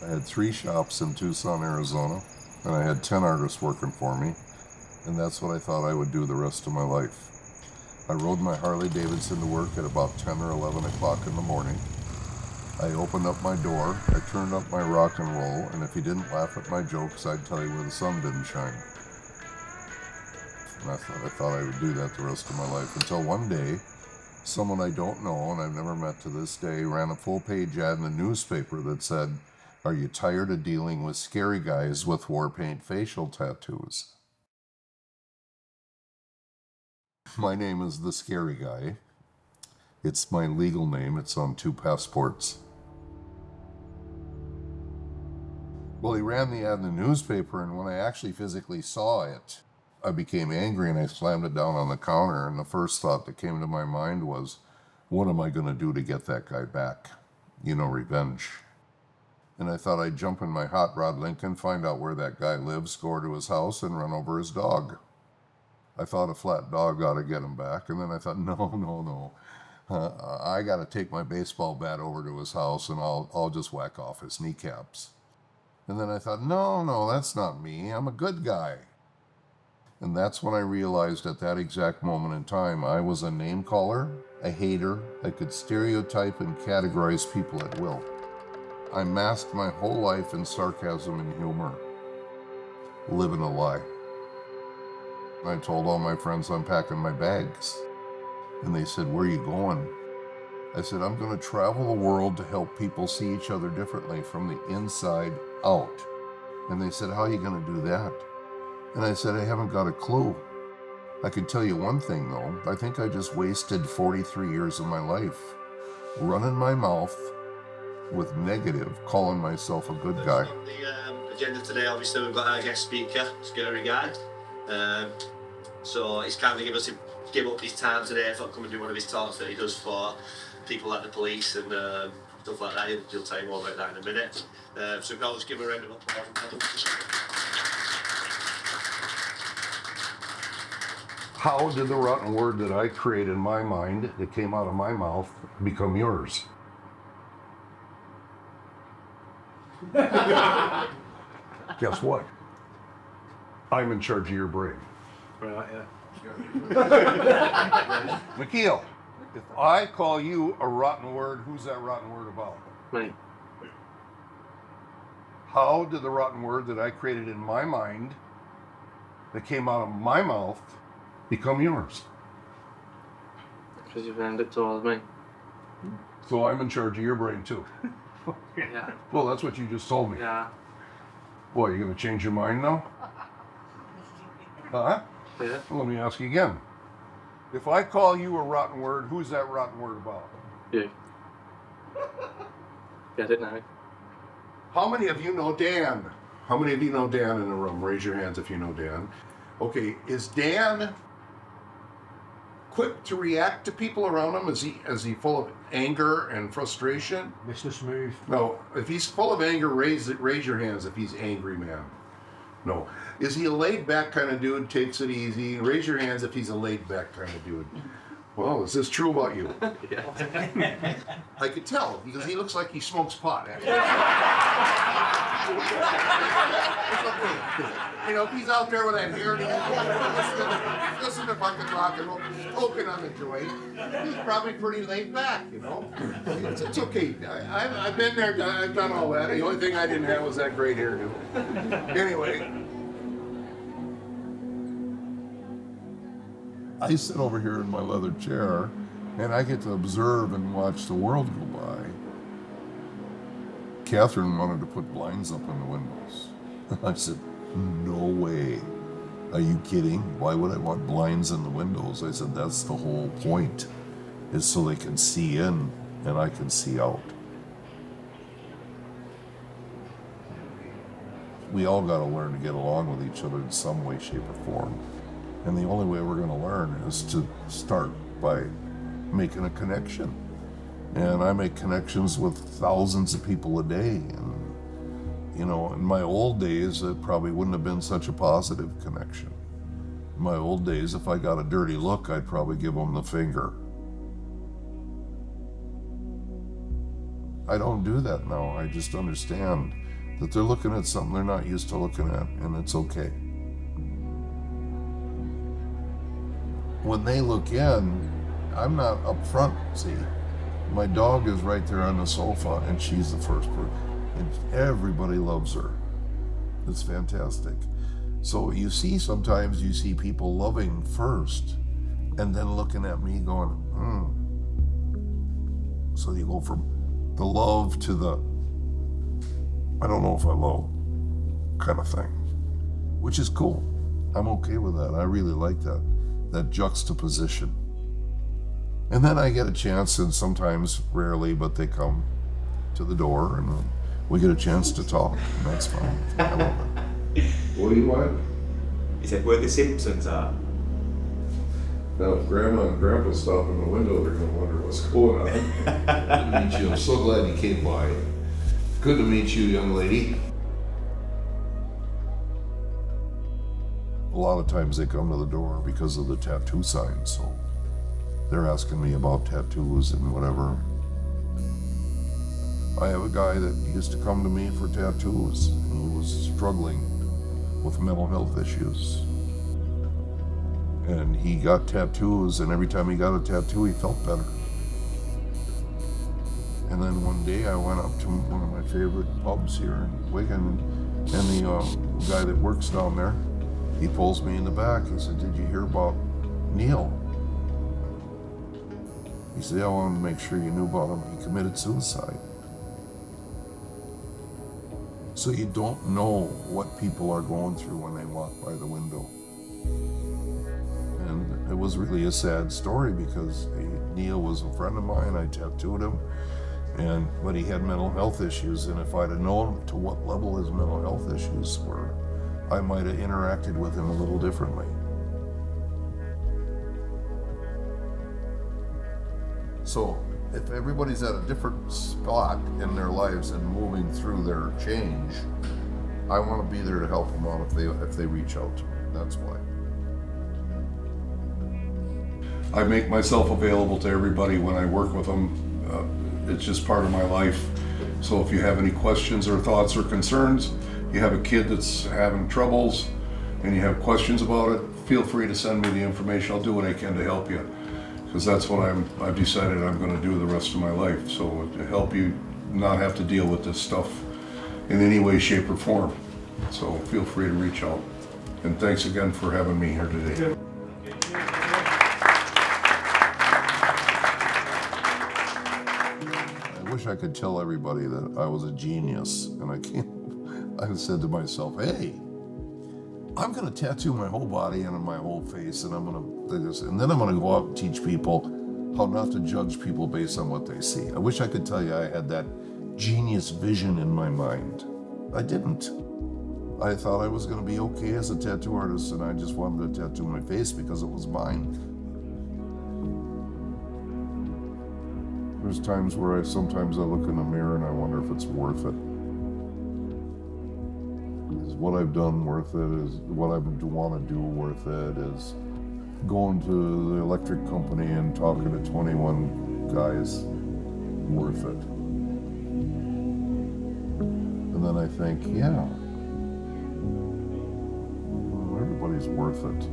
I had 3 shops in Tucson, Arizona, and I had 10 artists working for me, and that's what I thought I would do the rest of my life. I rode my Harley Davidson to work at about 10 or 11 o'clock in the morning. I opened up my door, I turned up my rock and roll, and if you didn't laugh at my jokes, I'd tell you where the sun didn't shine. And I thought I would do that the rest of my life, until one day, someone I don't know and I've never met to this day ran a full-page ad in the newspaper that said, "Are you tired of dealing with scary guys with war paint facial tattoos?" My name is The Scary Guy. It's my legal name. It's on 2 passports. Well, he ran the ad in the newspaper, and when I actually physically saw it, I became angry and I slammed it down on the counter, and the first thought that came to my mind was, what am I going to do to get that guy back? Revenge. And I thought I'd jump in my hot rod Lincoln, find out where that guy lives, go to his house, and run over his dog. I thought a flat dog ought to get him back, and then I thought, no. I got to take my baseball bat over to his house, and I'll just whack off his kneecaps. And then I thought, no, that's not me. I'm a good guy. And that's when I realized at that exact moment in time, I was a name caller, a hater. I could stereotype and categorize people at will. I masked my whole life in sarcasm and humor, living a lie. I told all my friends I'm packing my bags. And they said, "Where are you going?" I said, "I'm going to travel the world to help people see each other differently from the inside out." And they said, "How are you going to do that?" And I said, "I haven't got a clue. I can tell you one thing, though. I think I just wasted 43 years of my life running my mouth with negative, calling myself a good guy." On the agenda today, obviously, we've got our guest speaker, Scary Guy. So he's kindly give up his time today for come and do one of his talks that he does for people like the police and stuff like that. He'll tell you more about that in a minute. So we'll just give him a round of applause. How did the rotten word that I create in my mind, that came out of my mouth, become yours? Guess what? I'm in charge of your brain. Right, yeah. McKeel, if I call you a rotten word, who's that rotten word about? Me. How did the rotten word that I created in my mind, that came out of my mouth, become yours? Because you've earned it towards me. So I'm in charge of your brain too. Yeah. Well, that's what you just told me. Yeah. Boy, you gonna change your mind now? Huh? Yeah. Well, let me ask you again. If I call you a rotten word, who's that rotten word about? You. Get it now. How many of you know Dan? How many of you know Dan in the room? Raise your hands if you know Dan. Okay, is Dan quick to react to people around him? Is he full of anger and frustration? Mr. Smooth. No. If he's full of anger, raise your hands if he's angry, man. No. Is he a laid-back kind of dude, takes it easy? Raise your hands if he's a laid-back kind of dude. Well, is this true about you? Yeah. I could tell, because he looks like he smokes pot, actually. It's okay. If he's out there with that hair and he's listening to fucking rock and roll, poking on the joint, he's probably pretty laid back, It's okay. I've been there, I've done all that. The only thing I didn't have was that great hairdo. Anyway. I sit over here in my leather chair, and I get to observe and watch the world go by. Catherine wanted to put blinds up in the windows. I said, "No way. Are you kidding? Why would I want blinds in the windows?" I said, "That's the whole point, is so they can see in and I can see out." We all got to learn to get along with each other in some way, shape, or form. And the only way we're going to learn is to start by making a connection. And I make connections with thousands of people a day. And, in my old days, it probably wouldn't have been such a positive connection. In my old days, if I got a dirty look, I'd probably give them the finger. I don't do that now. I just understand that they're looking at something they're not used to looking at, and it's okay. When they look in, I'm not up front, see. My dog is right there on the sofa, and she's the first person. And everybody loves her. It's fantastic. So sometimes you see people loving first, and then looking at me going, So you go from the love to the, I don't know if I love kind of thing, which is cool. I'm okay with that. I really like that juxtaposition. And then I get a chance, and sometimes, rarely, but they come to the door, and we get a chance to talk, and that's fine. I love it. What do you want? He said, where the Simpsons are. Now, if Grandma and Grandpa stop in the window, they're going to wonder what's going on. Good to meet you. I'm so glad you came by. Good to meet you, young lady. A lot of times they come to the door because of the tattoo sign, so they're asking me about tattoos and whatever. I have a guy that used to come to me for tattoos, and he was struggling with mental health issues. And he got tattoos, and every time he got a tattoo, he felt better. And then one day I went up to one of my favorite pubs here in Wigan, and the guy that works down there, he pulls me in the back. He said, "Did you hear about Neil?" He said, "I wanted to make sure you knew about him. He committed suicide." So you don't know what people are going through when they walk by the window. And it was really a sad story because Neil was a friend of mine. I tattooed him, but he had mental health issues, and if I'd have known to what level his mental health issues were, I might have interacted with him a little differently. So if everybody's at a different spot in their lives and moving through their change, I want to be there to help them out if they reach out to me. That's why. I make myself available to everybody when I work with them. It's just part of my life. So if you have any questions or thoughts or concerns, you have a kid that's having troubles and you have questions about it, feel free to send me the information. I'll do what I can to help you, because that's what I've decided I'm going to do the rest of my life. So to help you not have to deal with this stuff in any way, shape, or form. So feel free to reach out. And thanks again for having me here today. I wish I could tell everybody that I was a genius, and I can't. I said to myself, hey, I'm going to tattoo my whole body and my whole face, and I'm going to do this, and then I'm going to go out and teach people how not to judge people based on what they see. I wish I could tell you I had that genius vision in my mind. I didn't. I thought I was going to be okay as a tattoo artist, and I just wanted to tattoo my face because it was mine. There's times where sometimes I look in the mirror and I wonder if it's worth it. Is what I've done worth it? Is what I want to do worth it? Is going to the electric company and talking to 21 guys worth it? And then I think, yeah, everybody's worth it.